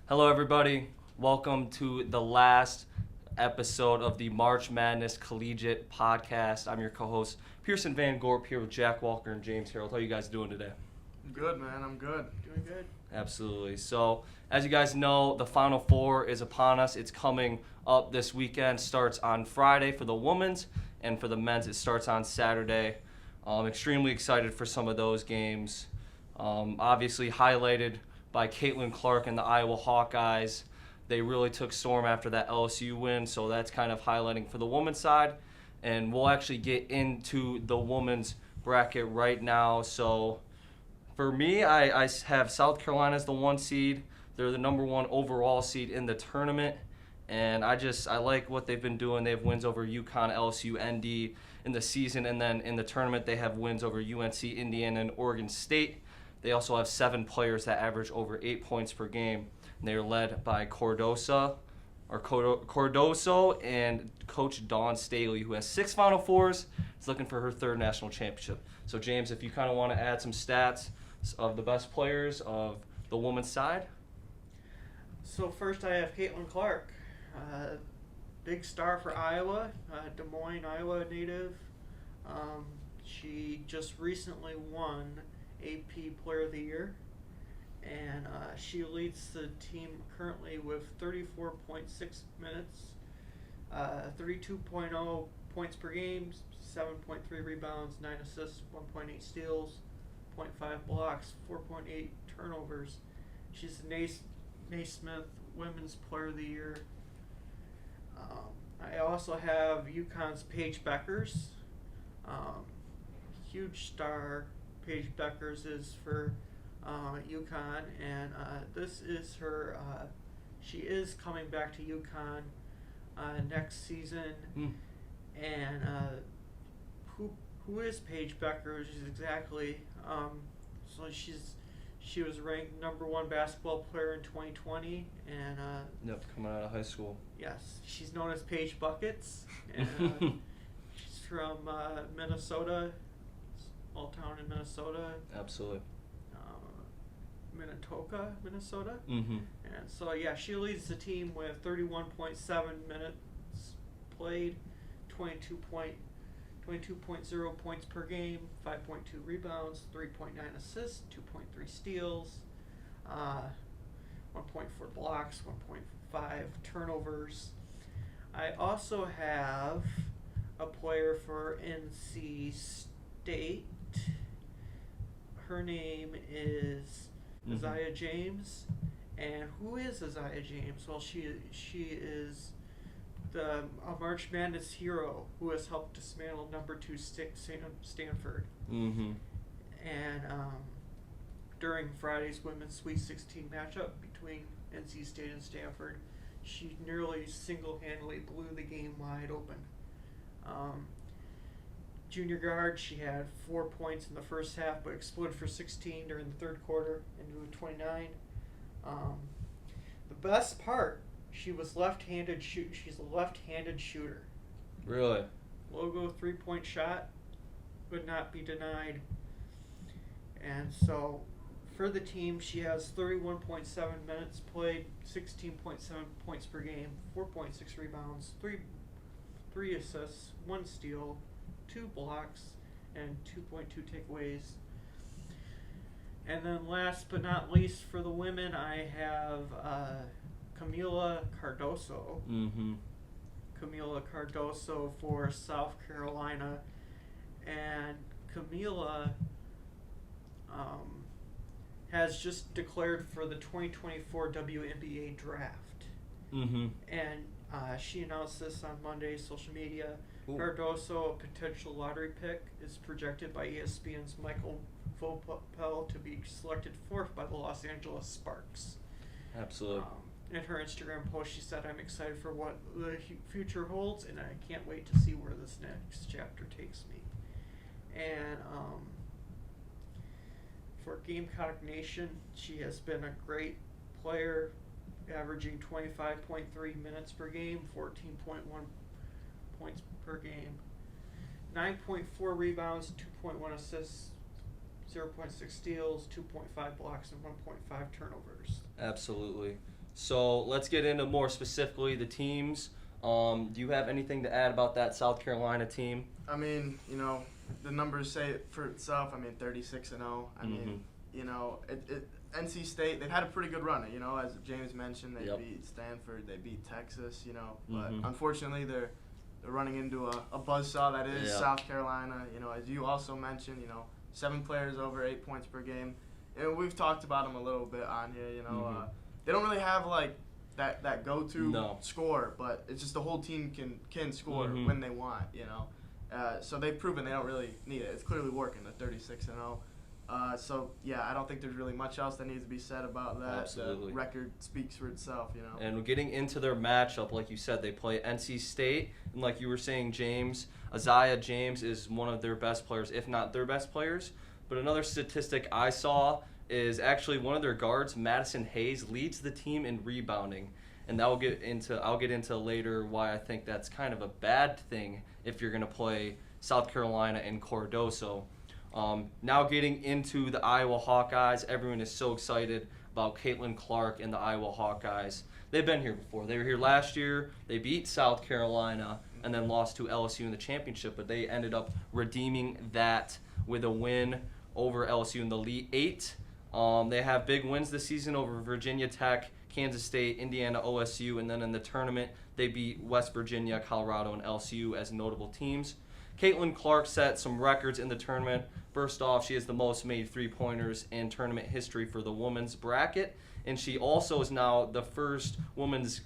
Hello, everybody. Welcome to the last episode of the March Madness Collegiate podcast. I'm your co-host, Pierson VanGorp, here with Jack Walker and James Herold. How are you guys doing today? I'm good, man. I'm good. Doing good. Absolutely. So, as you guys know, the Final Four is upon us. It's coming up this weekend. Starts on Friday for the women's, and for the men's, it starts on Saturday. Extremely excited for some of those games. Obviously highlighted by Caitlin Clark and the Iowa Hawkeyes. They really took storm after that LSU win, so that's kind of highlighting for the women's side. And we'll actually get into the women's bracket right now. So for me, I have South Carolina as the 1 seed. They're the number 1 overall seed in the tournament. And I like what they've been doing. They have wins over UConn, LSU, ND in the season. And then in the tournament, they have wins over UNC, Indiana, and Oregon State. They also have 7 players that average over 8 points per game. And they are led by Cardoso and Coach Dawn Staley, who has 6 Final Fours. Is looking for her 3rd national championship. So, James, if you kind of want to add some stats of the best players of the women's side. So first I have Caitlin Clark, big star for Iowa, Des Moines, Iowa native. She just recently won AP Player of the Year, and she leads the team currently with 34.6 minutes, 32.0 points per game, 7.3 rebounds, 9 assists, 1.8 steals, 0.5 blocks, 4.8 turnovers. She's the Naismith Women's Player of the Year. I also have UConn's Paige Beckers. Huge star Paige Beckers is for UConn, and this is her. She is coming back to UConn next season. And who is Paige Beckers exactly? So she was ranked number 1 basketball player in 2020, and Coming out of high school. yes, she's known as Paige Buckets, and she's from Minnesota, small town in Minnesota. Absolutely. Minnetonka, Minnesota. Mm-hmm. And so, yeah, she leads the team with 31.7 minutes played, 22.0 points per game, 5.2 rebounds, 3.9 assists, 2.3 steals, 1.4 blocks, 1.5 turnovers. I also have a player for NC State. Her name is Isaiah James. And who is Isaiah James? Well, she is the March Madness hero who has helped dismantle number 2 Stanford. Mm-hmm. And during Friday's women's Sweet 16 matchup between NC State and Stanford, she nearly single-handedly blew the game wide open. Junior guard, she had 4 points in the first half, but exploded for 16 during the third quarter into a 29. The best part, she's a left-handed shooter. Really? Logo 3-point shot would not be denied. And so for the team, she has 31.7 minutes played, 16.7 points per game, 4.6 rebounds, 3 assists, 1 steal, 2 blocks, and 2.2 takeaways. And then last but not least for the women, I have Camila Cardoso. Mm-hmm. Camila Cardoso for South Carolina. And Camila has just declared for the 2024 WNBA draft. Mm-hmm. And she announced this on Monday's social media. Ooh. Cardoso, a potential lottery pick, is projected by ESPN's Michael Vopel to be selected 4th by the Los Angeles Sparks. Absolutely. In her Instagram post, she said, "I'm excited for what the future holds, and I can't wait to see where this next chapter takes me." And for Gamecock Nation, she has been a great player, averaging 25.3 minutes per game, 14.1 points per game, 9.4 rebounds, 2.1 assists, 0.6 steals, 2.5 blocks, and 1.5 turnovers. Absolutely. So let's get into more specifically the teams. Do you have anything to add about that South Carolina team? I mean, the numbers say it for itself. I mean, 36-0. I mean, NC State, they've had a pretty good run. As James mentioned, they beat Stanford, they beat Texas. But unfortunately, they're running into a buzzsaw that is South Carolina. As you also mentioned, 7 players over 8 points per game. And we've talked about them a little bit on here. They don't really have like that go-to score, but it's just the whole team can score when they want. So they've proven they don't really need it. It's clearly working. They're 36-0. So I don't think there's really much else that needs to be said about that. Absolutely. The record speaks for itself. And getting into their matchup, like you said, they play NC State, and like you were saying, James, Isaiah James is one of their best players, if not their best players. But another statistic I saw is actually one of their guards, Madison Hayes, leads the team in rebounding. And I'll get into later why I think that's kind of a bad thing if you're going to play South Carolina in Cardoso. Now getting into the Iowa Hawkeyes, everyone is so excited about Caitlin Clark and the Iowa Hawkeyes. They've been here before. They were here last year. They beat South Carolina and then lost to LSU in the championship, but they ended up redeeming that with a win over LSU in the Elite Eight. They have big wins this season over Virginia Tech, Kansas State, Indiana, OSU, and then in the tournament, they beat West Virginia, Colorado, and LSU as notable teams. Caitlin Clark set some records in the tournament. First off, she has the most made three-pointers in tournament history for the women's bracket, and she also is now the first women's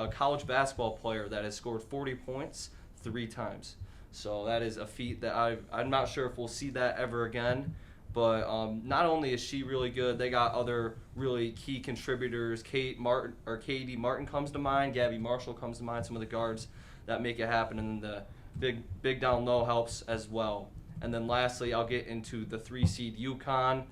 college basketball player that has scored 40 points 3 times. So that is a feat that I'm not sure if we'll see that ever again. But not only is she really good, they got other really key contributors. Katie Martin comes to mind. Gabby Marshall comes to mind. Some of the guards that make it happen, and then the big down low helps as well. And then lastly, I'll get into the 3-seed UConn.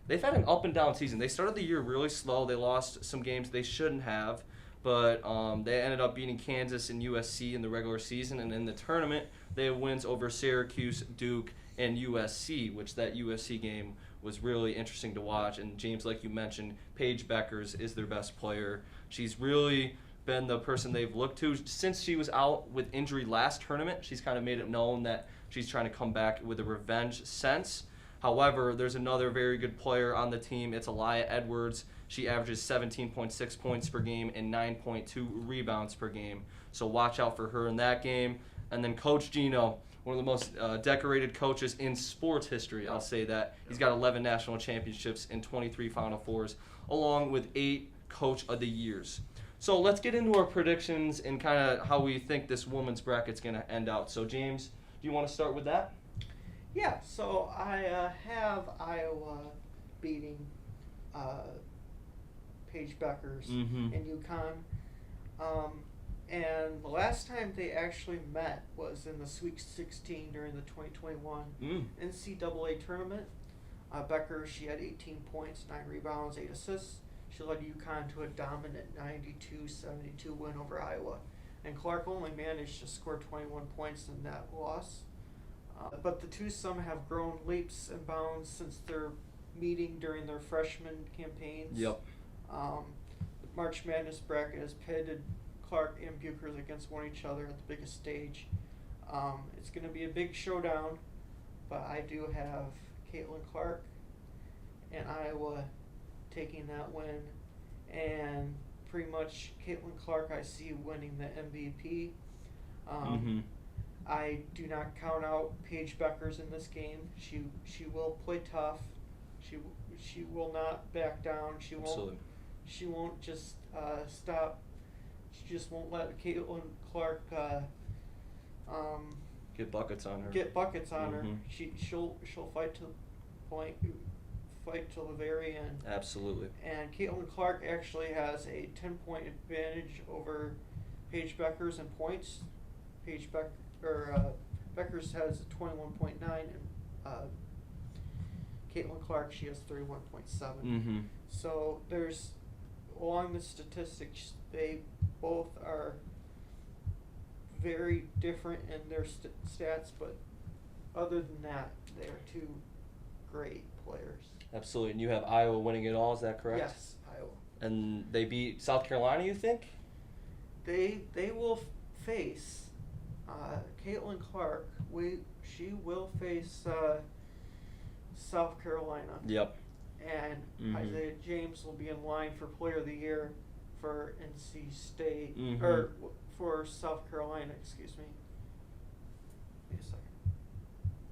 They've had an up and down season. They started the year really slow. They lost some games they shouldn't have, but they ended up beating Kansas and USC in the regular season. And in the tournament, they have wins over Syracuse, Duke, and USC, which that USC game was really interesting to watch. And James, like you mentioned, Paige Beckers is their best player. She's really been the person they've looked to. Since she was out with injury last tournament, she's kind of made it known that she's trying to come back with a revenge sense. However, there's another very good player on the team. It's Aaliyah Edwards. She averages 17.6 points per game and 9.2 rebounds per game. So watch out for her in that game. And then Coach Gino, one of the most decorated coaches in sports history, I'll say that. He's got 11 national championships and 23 Final Fours, along with 8 Coach of the Years. So let's get into our predictions and kind of how we think this women's bracket's going to end out. So, James, do you want to start with that? Yeah, so I have Iowa beating Paige Beckers in UConn. And the last time they actually met was in the Sweet 16 during the 2021 NCAA tournament. Becker, she had 18 points, 9 rebounds, 8 assists. She led UConn to a dominant 92-72 win over Iowa. And Clark only managed to score 21 points in that loss. But the two some have grown leaps and bounds since their meeting during their freshman campaigns. Yep. The March Madness bracket has pitted Clark and Buchers against each other at the biggest stage. It's going to be a big showdown, but I do have Caitlin Clark and Iowa taking that win, and pretty much Caitlin Clark I see winning the MVP. I do not count out Paige Beckers in this game. She will play tough. She will not back down. She won't just stop. She just won't let Caitlin Clark get buckets on her. her. She'll fight to the point, fight till the very end. Absolutely. And Caitlin Clark actually has a 10-point advantage over Paige Beckers in points. Beckers has a 21.9, and Caitlin Clark, she has 31.7. So there's, along the statistics, they both are very different in their stats, but other than that, they are two great players. Absolutely. And you have Iowa winning it all, is that correct? Yes, Iowa. And they beat South Carolina, you think? They will face Caitlin Clark. She will face South Carolina. Yep. And Isaiah James will be in line for Player of the Year for NC State or for South Carolina. Excuse me. Wait a second.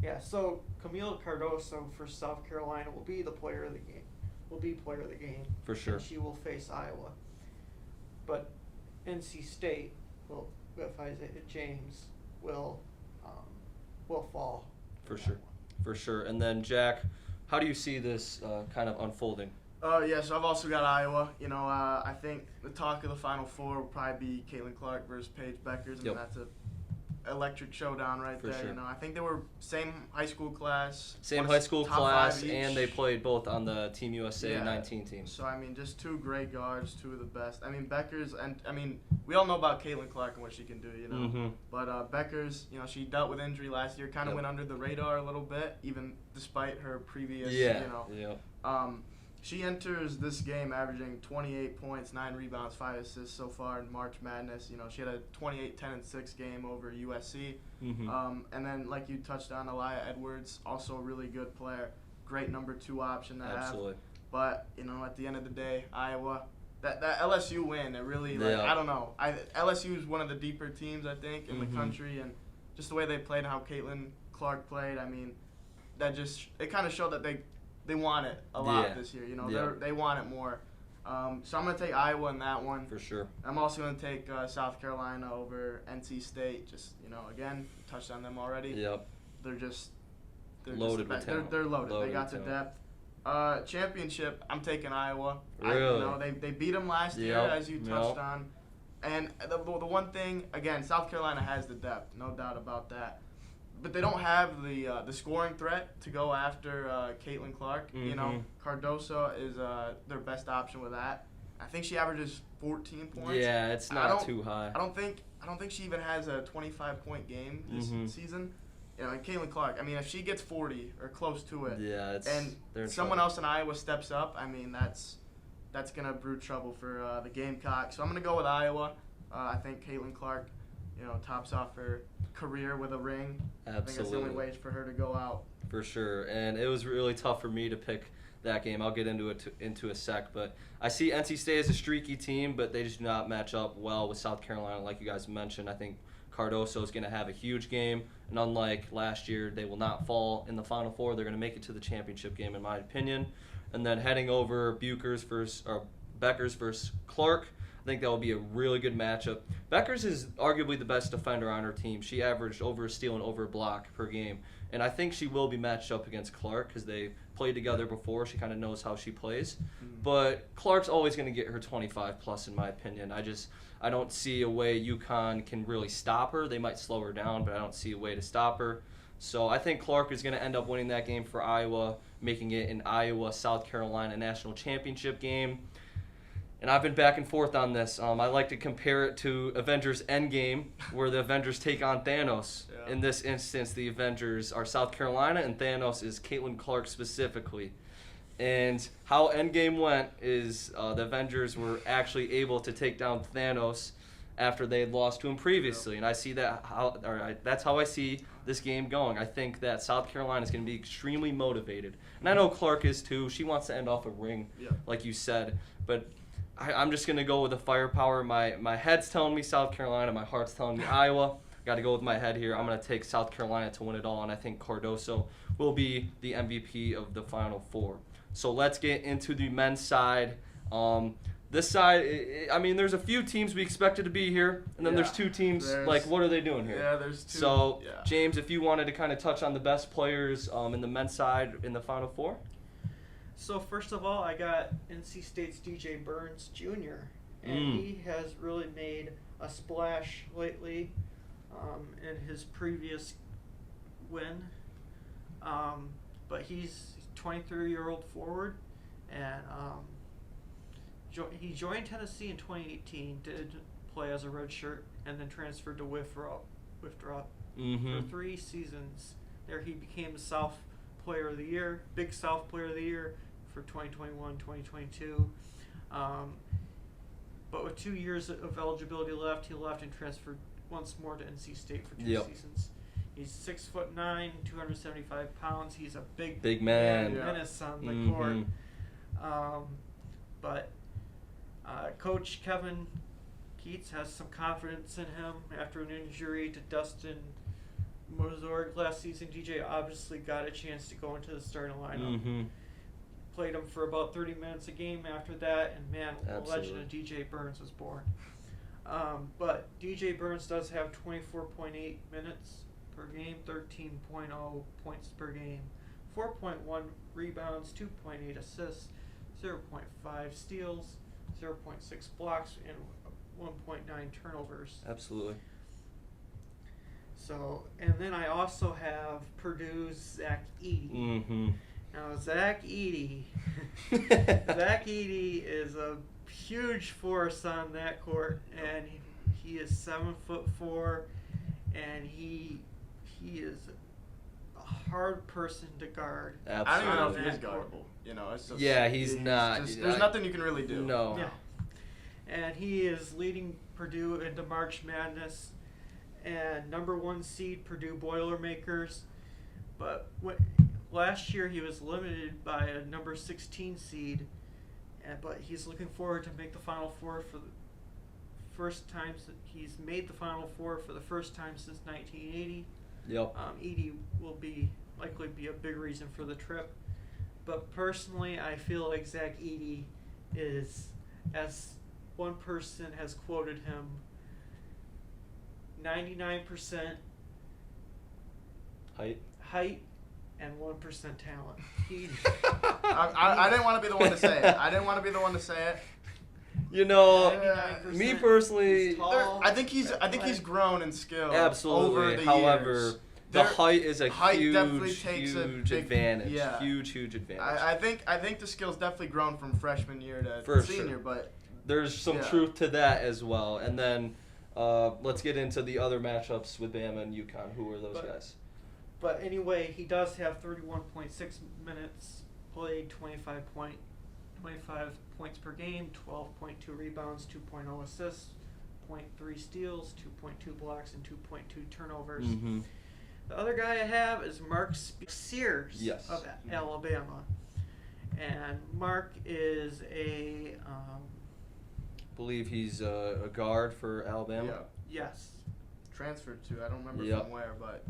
Yeah. So Camila Cardoso for South Carolina will be the player of the game. Will be player of the game For sure. And she will face Iowa. But NC State will, with Isaiah James, will fall. For sure. And then Jack, how do you see this kind of unfolding? Yeah, so I've also got Iowa. You know, I think the talk of the Final Four will probably be Caitlin Clark versus Paige Beckers. I mean, that's a electric showdown right there. Sure. You know, I think they were same high school class. And they played both on the Team USA 19 team. So I mean, just two great guards, two of the best. I mean, Beckers, and I mean, we all know about Caitlin Clark and what she can do, you know. But Beckers, you know, she dealt with injury last year, kind of went under the radar a little bit, even despite her previous, you know. She enters this game averaging 28 points, 9 rebounds, 5 assists so far in March Madness. You know, she had a 28-10-6 game over USC. And then, like you touched on, Elijah Edwards, also a really good player. Great number 2 option to have. But, you know, at the end of the day, Iowa, that LSU win, it really, like, I don't know. LSU is one of the deeper teams, I think, in the country. And just the way they played and how Caitlin Clark played, I mean, that just, it kind of showed that they want it a lot this year. You know, they want it more. So I'm going to take Iowa in that one. For sure. I'm also going to take South Carolina over NC State. Just, you know, again, touched on them already. They're loaded with talent. They're loaded. They got the depth. Championship, I'm taking Iowa. Really? You know, they beat them last year, as you touched on. And the one thing, again, South Carolina has the depth, no doubt about that. But they don't have the scoring threat to go after Caitlin Clark. You know, Cardoso is their best option with that. I think she averages 14 points. Yeah, it's not too high. I don't think she even has a 25-point game this season. You know, and Caitlin Clark, I mean, if she gets 40 or close to it, and someone else in Iowa steps up, I mean, that's gonna brew trouble for the Gamecocks. So I'm gonna go with Iowa. I think Caitlin Clark, you know, tops off her career with a ring. Absolutely. I think that's the only way for her to go out. For sure. And it was really tough for me to pick that game. I'll get into it into a sec. But I see NC State as a streaky team, but they just do not match up well with South Carolina, like you guys mentioned. I think Cardoso is going to have a huge game. And unlike last year, they will not fall in the Final Four. They're going to make it to the championship game, in my opinion. And then heading over Beckers versus Clark. I think that will be a really good matchup. Beckers is arguably the best defender on her team. She averaged over a steal and over a block per game. And I think she will be matched up against Clark because they played together before. She kind of knows how she plays. But Clark's always going to get her 25-plus, in my opinion. I don't see a way UConn can really stop her. They might slow her down, but I don't see a way to stop her. So I think Clark is going to end up winning that game for Iowa, making it an Iowa-South Carolina national championship game. And I've been back and forth on this. I like to compare it to Avengers Endgame, where the Avengers take on Thanos. In this instance, the Avengers are South Carolina, and Thanos is Caitlin Clark specifically. And how Endgame went is the Avengers were actually able to take down Thanos after they had lost to him previously. And I see that's how I see this game going. I think that South Carolina is going to be extremely motivated. And I know Clark is too. She wants to end off a ring, like you said. But I'm just going to go with the firepower. My head's telling me South Carolina. My heart's telling me Iowa. Got to go with my head here. I'm going to take South Carolina to win it all, and I think Cardoso will be the MVP of the Final Four. So let's get into the men's side. This side, I mean, there's a few teams we expected to be here, and then there's two teams, like, what are they doing here? Yeah, there's two. So, James, if you wanted to kind of touch on the best players in the men's side in the Final Four. So first of all, I got NC State's DJ Burns Jr. And he has really made a splash lately in his previous win. But he's a 23-year-old forward, and he joined Tennessee in 2018, did play as a redshirt, and then transferred to Winthrop. For 3 seasons there, he became the South Player of the Year, Big South Player of the Year for 2021-2022. But with 2 years of eligibility left, he left and transferred once more to NC State for 2 seasons. He's 6'9", 275 pounds. He's a big man. Menace on the court. But Coach Kevin Keats has some confidence in him after an injury to Dustin Mozorg last season. DJ obviously got a chance to go into the starting lineup. Played him for about 30 minutes a game after that, and man, the legend of DJ Burns was born. But DJ Burns does have 24.8 minutes per game, 13.0 points per game, 4.1 rebounds, 2.8 assists, 0.5 steals, 0.6 blocks, and 1.9 turnovers. Absolutely. So, and then I also have Purdue's Zach Edey. Now, Zach Edey is a huge force on that court, and he is 7'4", and he is a hard person to guard. Absolutely. I don't even know if he's guardable. You know, it's just, he's not. There's nothing you can really do. No. Yeah. And he is leading Purdue into March Madness, and #1 seed Purdue Boilermakers. But last year he was limited by a number 16 seed, but he's looking forward to make the Final Four for the first time. He's made the Final Four for the first time since 1980. Edey will likely be a big reason for the trip. But personally, I feel like Zach Edey is, as one person has quoted him, 99% height and 1% talent. I didn't want to be the one to say it. You know, me personally, I think he's grown in skill. Absolutely. Over the However, years. the height is a definitely huge takes advantage. Yeah. Huge advantage. I think the skill's definitely grown from freshman year to senior, sure. But there's some truth to that as well. And then let's get into the other matchups with Bama and UConn. Who are those guys? But anyway, he does have 31.6 minutes played, 25 points per game, 12.2 rebounds, 2.0 assists, 0.3 steals, 2.2 blocks, and 2.2 turnovers. The other guy I have is Mark Sears of Alabama. And Mark is I believe he's a guard for Alabama. Yes. Transferred to, I don't remember from where, but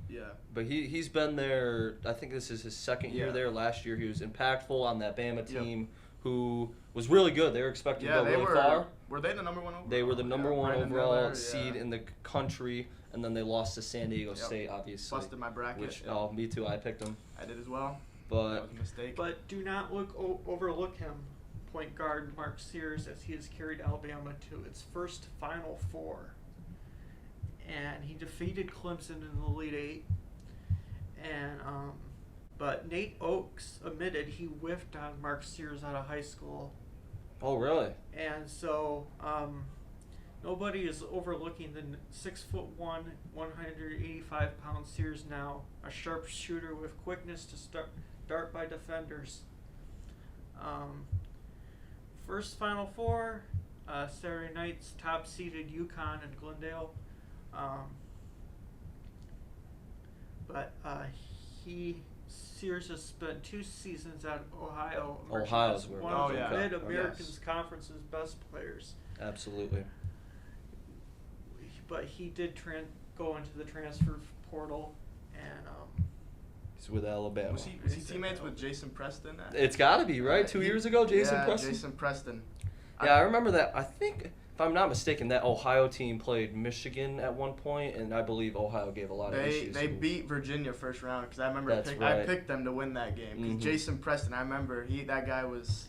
But he's been there, I think this is his second year there. Last year he was impactful on that Bama team who was really good. They were expected to go really far. Were they the number one overall? They were the number one overall seed in the country, and then they lost to San Diego State, obviously. Busted my bracket. Which, me too, I picked them. I did as well. But that was a mistake. But do not overlook him, point guard Mark Sears, as he has carried Alabama to its first Final Four. And he defeated Clemson in the Elite Eight. And but Nate Oakes admitted he whiffed on Mark Sears out of high school. Oh, really? And so nobody is overlooking the 6'1", 185-pound Sears now, a sharp shooter with quickness to dart by defenders. First Final Four, Saturday night's top-seeded UConn and Glendale. But Sears has spent 2 seasons at Ohio. Ohio's one of the Mid-American's Conference's best players. Absolutely. But he did go into the transfer portal, and he's with Alabama. Was he teammates with Jason Preston? It's got to be, right? 2 years ago, Jason Preston? Jason Preston. Yeah, I remember that. I think, if I'm not mistaken, that Ohio team played Michigan at one point, and I believe Ohio gave a lot of issues. They beat Virginia first round, because I remember I picked them to win that game. Because Jason Preston, I remember that guy was.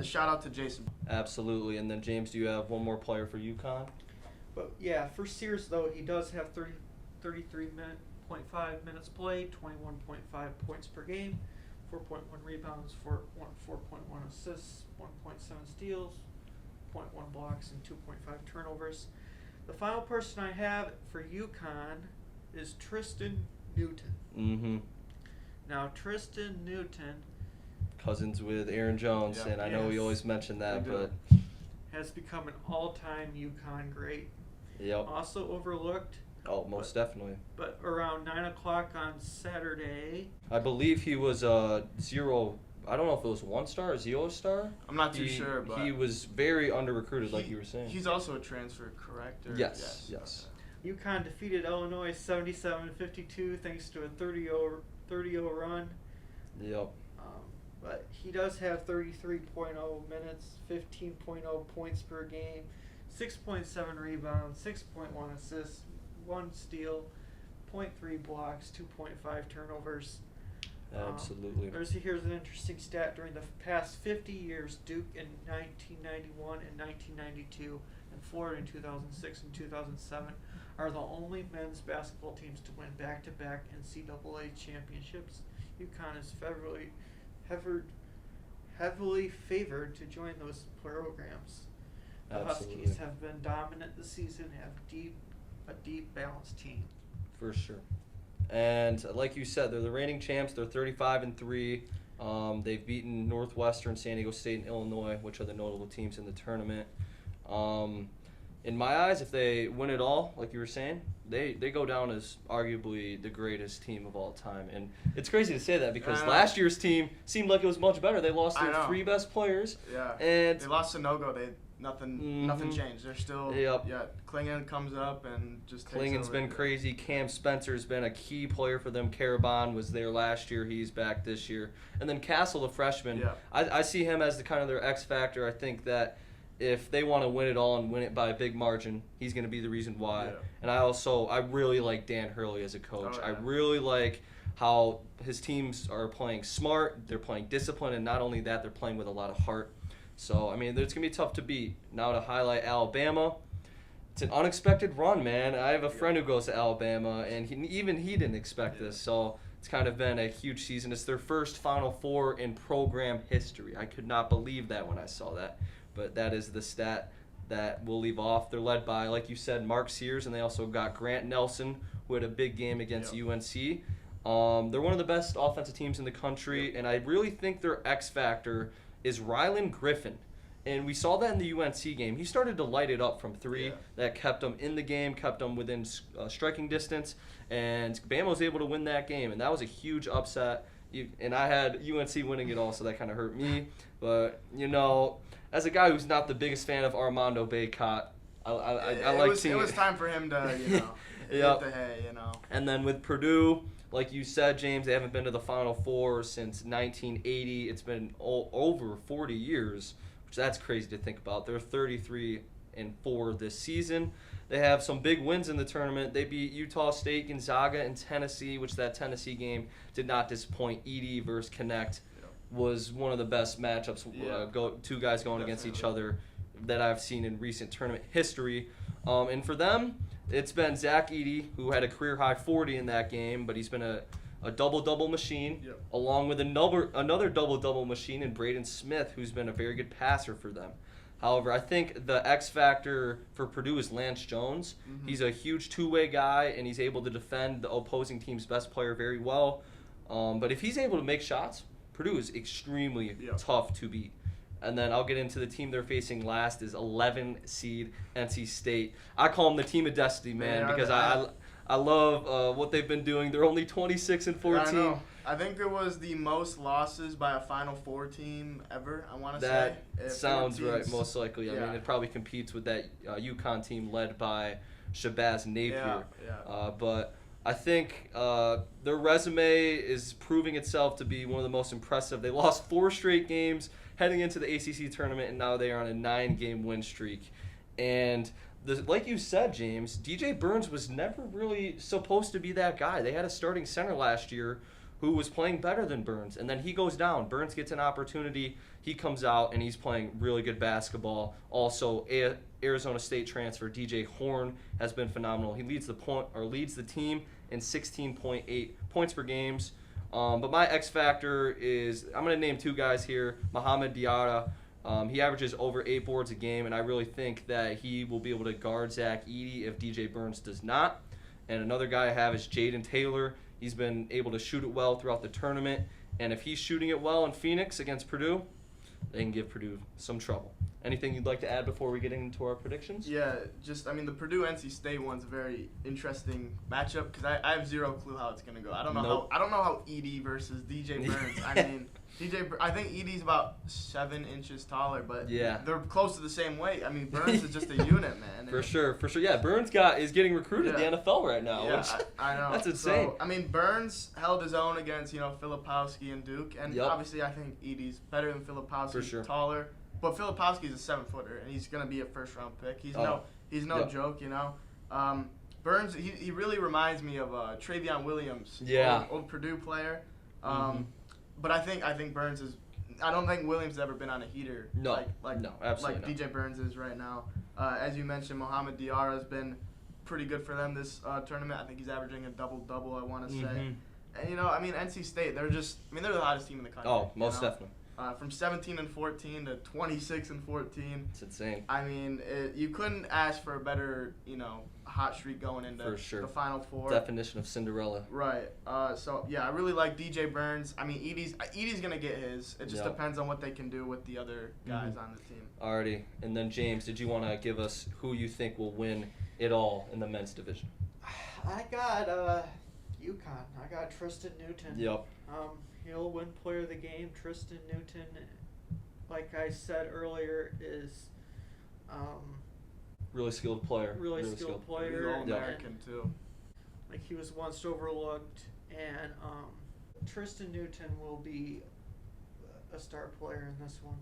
Shout out to Jason. Absolutely. And then James, do you have one more player for UConn? But yeah, for Sears though, he does have 33.5 minutes played, 21.5 points per game, 4.1 rebounds, 4.1 assists, 1.7 steals, 0.1 blocks, and 2.5 turnovers. The final person I have for UConn is Tristan Newton. Now Tristan Newton, cousins with Aaron Jones, and I know we always mention that, but has become an all-time UConn great. Yep. Also overlooked. Oh, most definitely. But around 9 o'clock on Saturday. I believe he was a zero. I don't know if it was 1-star or 0-star. I'm not too sure, but he was very under-recruited, like you were saying. He's also a transfer, correct? Or Yes. Okay. UConn defeated Illinois 77-52 thanks to a 30-0 run. Yep. But he does have 33.0 minutes, 15.0 points per game, 6.7 rebounds, 6.1 assists, 1 steal, 0.3 blocks, 2.5 turnovers. Absolutely. Here's an interesting stat. During the past 50 years, Duke in 1991 and 1992, and Florida in 2006 and 2007 are the only men's basketball teams to win back-to-back NCAA championships. UConn is heavily favored to join those programs. The Absolutely. Huskies have been dominant this season, have a deep, balanced team. For sure. And like you said, they're the reigning champs. They're 35-3. They've beaten Northwestern, San Diego State, and Illinois, which are the notable teams in the tournament. In my eyes, if they win it all, like you were saying, they go down as arguably the greatest team of all time. And it's crazy to say that because last year's team seemed like it was much better. They lost their 3 best players. Yeah. And they lost Sonogo. Nothing changed. They're still. Yep. Yeah. Klingon comes up and just. Klingon's been crazy. Cam Spencer's been a key player for them. Karabon was there last year. He's back this year. And then Castle, the freshman. Yeah. I see him as the kind of their X factor. I think that if they want to win it all and win it by a big margin, he's going to be the reason why. Yeah. And I really like Dan Hurley as a coach. Oh, yeah. I really like how his teams are playing smart. They're playing discipline, and not only that, they're playing with a lot of heart. So, I mean, it's going to be tough to beat. Now to highlight Alabama, it's an unexpected run, man. I have a friend who goes to Alabama, and he didn't expect this. So it's kind of been a huge season. It's their first Final Four in program history. I could not believe that when I saw that. But that is the stat that we'll leave off. They're led by, like you said, Mark Sears, and they also got Grant Nelson, who had a big game against UNC. They're one of the best offensive teams in the country, and I really think their X factor is Rylan Griffin. And we saw that in the UNC game. He started to light it up from 3. Yeah. That kept him in the game, kept him within striking distance, and Bama was able to win that game, and that was a huge upset. And I had UNC winning it all, so that kind of hurt me. But, as a guy who's not the biggest fan of Armando Bacot, I like seeing it. It was time for him to, hit the hay, And then with Purdue, like you said, James, they haven't been to the Final Four since 1980. It's been over 40 years, which that's crazy to think about. They're 33-4 this season. They have some big wins in the tournament. They beat Utah State, Gonzaga, and Tennessee, which that Tennessee game did not disappoint. Edey versus Connect was one of the best matchups, 2 guys going against each other that I've seen in recent tournament history. And for them, it's been Zach Edey, who had a career-high 40 in that game, but he's been a double-double machine, along with another double-double machine in Braden Smith, who's been a very good passer for them. However, I think the X factor for Purdue is Lance Jones. Mm-hmm. He's a huge 2-way guy, and he's able to defend the opposing team's best player very well. But if he's able to make shots, Purdue is extremely tough to beat. And then I'll get into the team they're facing last is 11 seed NC State. I call them the team of destiny, man, because I love what they've been doing. They're only 26-14. I know. I think it was the most losses by a Final Four team ever, I want to say. That sounds right, most likely. I mean, it probably competes with that UConn team led by Shabazz Napier. But I think their resume is proving itself to be one of the most impressive. They lost 4 straight games heading into the ACC tournament, and now they are on a 9-game win streak. And like you said, James, DJ Burns was never really supposed to be that guy. They had a starting center last year who was playing better than Burns, and then he goes down. Burns gets an opportunity. He comes out, and he's playing really good basketball. Also, Arizona State transfer DJ Horn has been phenomenal. He leads the team in 16.8 points per games. But my X factor is, I'm going to name 2 guys here. Mohamed Diarra. He averages over 8 boards a game, and I really think that he will be able to guard Zach Edey if DJ Burns does not. And another guy I have is Jaden Taylor. He's been able to shoot it well throughout the tournament, and if he's shooting it well in Phoenix against Purdue, they can give Purdue some trouble. Anything you'd like to add before we get into our predictions? Yeah, the Purdue-NC State one's a very interesting matchup because I have zero clue how it's gonna go. I don't know how Edie versus DJ Burns. I mean, I think Edie's about 7 inches taller, but they're close to the same weight. I mean, Burns is just a unit, man. For sure. Yeah, Burns is getting recruited to the NFL right now. Yeah, I know. That's insane. So, I mean, Burns held his own against Filipowski and Duke, and obviously I think Edie's better than Filipowski, for sure. Taller. But Filipowski's a 7-footer, and he's gonna be a first-round pick. He's no joke, Burns, he really reminds me of Travion Williams, old Purdue player. But I think Burns is. I don't think Williams has ever been on a heater. Like DJ Burns is right now. As you mentioned, Mohamed Diarra has been pretty good for them this tournament. I think he's averaging a double-double. I want to say, and NC State, they're the hottest team in the country. Oh, most definitely. From 17-14 to 26-14. It's insane. I mean, you couldn't ask for a better, hot streak going into the Final Four. Definition of Cinderella. Right. So I really like DJ Burns. I mean, Edie's gonna get his. It just depends on what they can do with the other guys on the team. Alrighty. And then James, did you want to give us who you think will win it all in the men's division? I got UConn. I got Tristan Newton. Yep. He'll win Player of the Game. Tristan Newton, like I said earlier, is really skilled player. Really skilled player. He's All-American too. Like he was once overlooked, and Tristan Newton will be a star player in this one.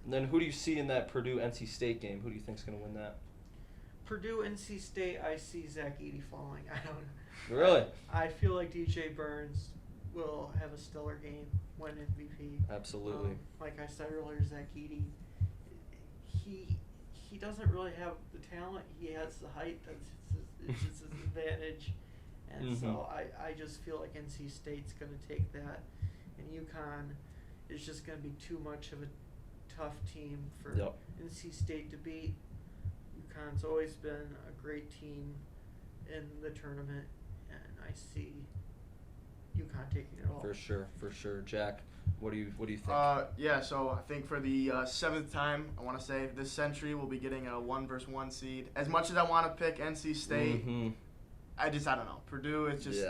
And then who do you see in that Purdue-NC State game? Who do you think is going to win that? Purdue-NC State, I see Zach Edey falling. I don't know. Really? I feel like DJ Burns will have a stellar game, win MVP. Absolutely. Like I said earlier, Zach Edey, he doesn't really have the talent. He has the height. It's his advantage. And so I just feel like NC State's going to take that. And UConn is just going to be too much of a tough team for NC State to beat. UConn's always been a great team in the tournament, and I see UConn taking it all. For sure. Jack, what do you think? So I think for the 7th time, I want to say this century we'll be getting a 1-versus-1 seed. As much as I want to pick NC State, I don't know. Purdue, it's just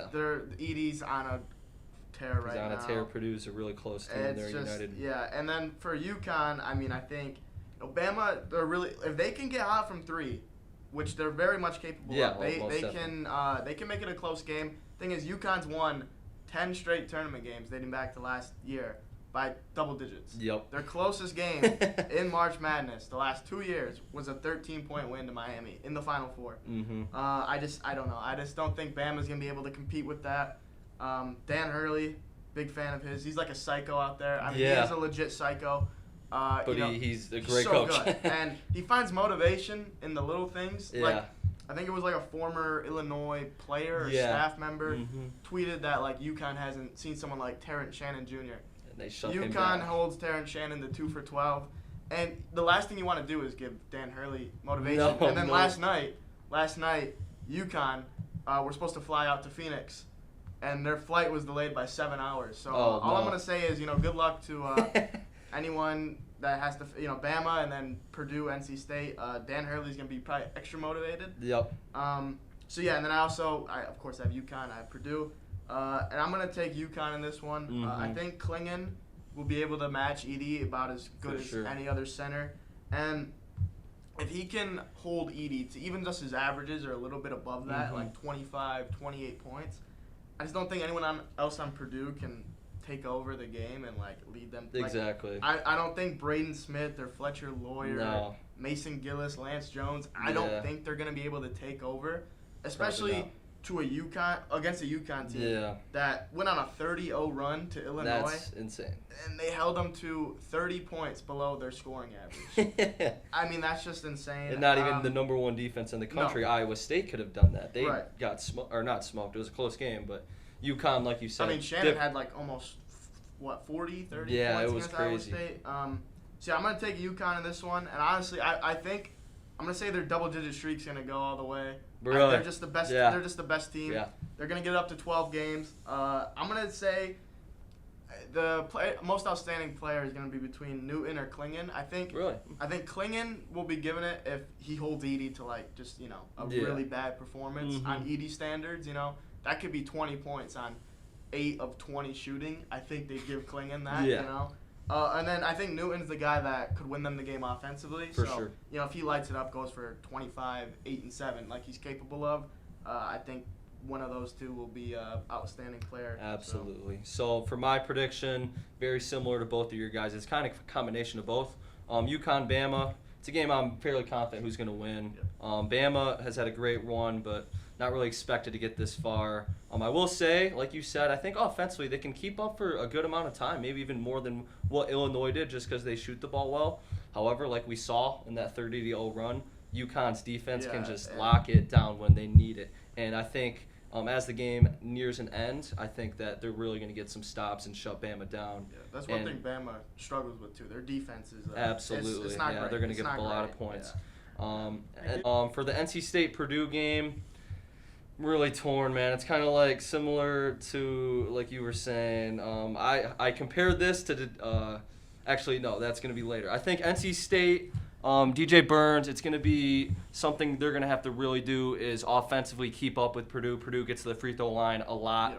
Edie's on a tear right now. He's on a tear. Purdue's a really close team. They're united. Yeah, and then for UConn, I think Bama, they're really, if they can get hot from 3, which they're very much capable of, they can make it a close game. Thing is, UConn's won 10 straight tournament games dating back to last year by double digits. Yep. Their closest game in March Madness the last 2 years was a 13-point win to Miami in the Final Four. I don't know. I just don't think Bama's going to be able to compete with that. Dan Hurley, big fan of his. He's like a psycho out there. He is a legit psycho. But he's a great so coach. Good. And he finds motivation in the little things. Yeah. Like, I think it was like a former Illinois player or staff member tweeted that UConn hasn't seen someone like Terrence Shannon Jr. And they shut him down. UConn holds Terrence Shannon to 2 for 12. And the last thing you want to do is give Dan Hurley motivation. And then last night, UConn were supposed to fly out to Phoenix, and their flight was delayed by 7 hours. So all I'm going to say is, good luck to anyone that has to, Bama and then Purdue, NC State. Dan Hurley's going to be probably extra motivated. Yep. And then I of course have UConn, I have Purdue. And I'm going to take UConn in this one. I think Klingon will be able to match Edey about as good as any other center. And if he can hold Edey to even just his averages or a little bit above that, like 25, 28 points, I just don't think anyone else on Purdue can take over the game and lead them. Exactly. I don't think Braden Smith or Fletcher Lawyer, Mason Gillis, Lance Jones, I don't think they're going to be able to take over, especially to against a UConn team that went on a 30-0 run to Illinois. That's insane. And they held them to 30 points below their scoring average. That's just insane. And not even the number 1 defense in the country, Iowa State, could have done that. They got smoked, or not smoked. It was a close game, but UConn, like you said. Shannon had almost 40, 30 points it was against crazy. Iowa State. I'm going to take UConn in this one. And honestly, I think I'm going to say their double-digit streak's going to go all the way. Really? They're just the best. They're just the best team. Yeah. They're going to get up to 12 games. I'm going to say The most outstanding player is going to be between Newton or Klingon. I think Klingon will be given it if he holds Edie to like just a really bad performance on Edie standards. That could be 20 points on 8 of 20 shooting. I think they'd give Klingon that. And then I think Newton's the guy that could win them the game offensively. For sure. If he lights it up, goes for 25, 8, and 7, like he's capable of, I think one of those two will be an outstanding player. Absolutely. So for my prediction, very similar to both of your guys. It's kind of a combination of both. UConn, Bama. It's a game I'm fairly confident who's going to win. Bama has had a great run, but not really expected to get this far. I will say, like you said, I think offensively they can keep up for a good amount of time, maybe even more than what Illinois did just because they shoot the ball well. However, like we saw in that 30-0 run, UConn's defense can just lock it down when they need it. And I think as the game nears an end, I think that they're really going to get some stops and shut Bama down. Yeah, that's one thing Bama struggles with, too. Their defense is absolutely. It's not great. They're going to give up a lot of points. For the NC State-Purdue game, really torn, man. It's kind of like similar to, like you were saying. I compared this to actually, no, that's going to be later. I think NC State, DJ Burns, it's going to be something they're going to have to really do is offensively keep up with Purdue. Purdue gets to the free throw line a lot.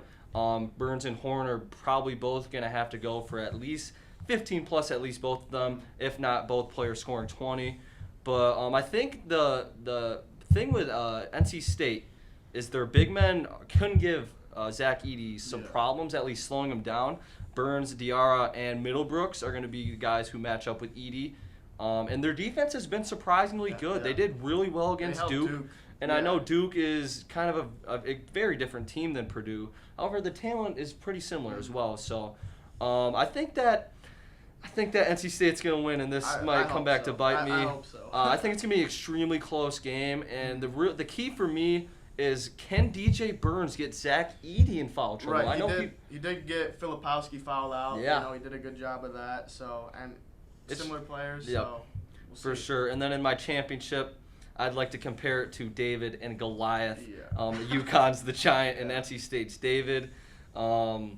Burns and Horn are probably both going to have to go for at least 15 plus, at least both of them, if not both players scoring 20. But I think the thing with NC State is their big men couldn't give Zach Edey some problems, at least slowing him down. Burns, Diarra, and Middlebrooks are going to be guys who match up with Edey. And their defense has been surprisingly good. They did really well against Duke. And I know Duke is kind of a very different team than Purdue. However, the talent is pretty similar as well. So I think that NC State's going to win, and this might come back to bite me. I hope so. I think it's going to be an extremely close game. And the key for me is, can DJ Burns get Zach Edey in foul trouble? Right, he did get Filipowski fouled out. Yeah. He did a good job of that. So, and similar players. Yep, so we'll for see. sure. And then in my championship, I'd like to compare it to David and Goliath. UConn's the giant and NC State's David. A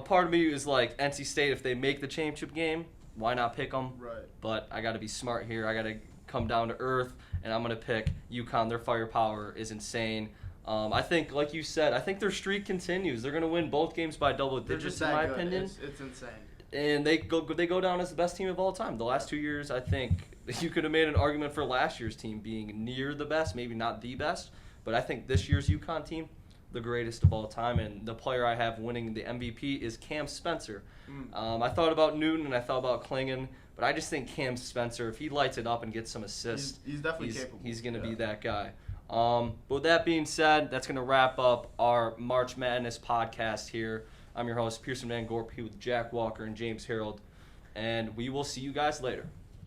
part of me is like, NC State, if they make the championship game, why not pick them? Right. But I got to be smart here. I got to come down to earth, and I'm going to pick UConn. Their firepower is insane. I think, like you said, I think their streak continues. They're going to win both games by double digits, in my opinion. It's insane. And they go down as the best team of all time. The last 2 years, I think you could have made an argument for last year's team being near the best, maybe not the best. But I think this year's UConn team, the greatest of all time. And the player I have winning the MVP is Cam Spencer. I thought about Newton and I thought about Klingon, but I just think Cam Spencer, if he lights it up and gets some assists, he's definitely capable. He's going to be that guy. But with that being said, that's going to wrap up our March Madness podcast here. I'm your host, Pierson VanGorp, here with Jack Walker and James Herold, and we will see you guys later.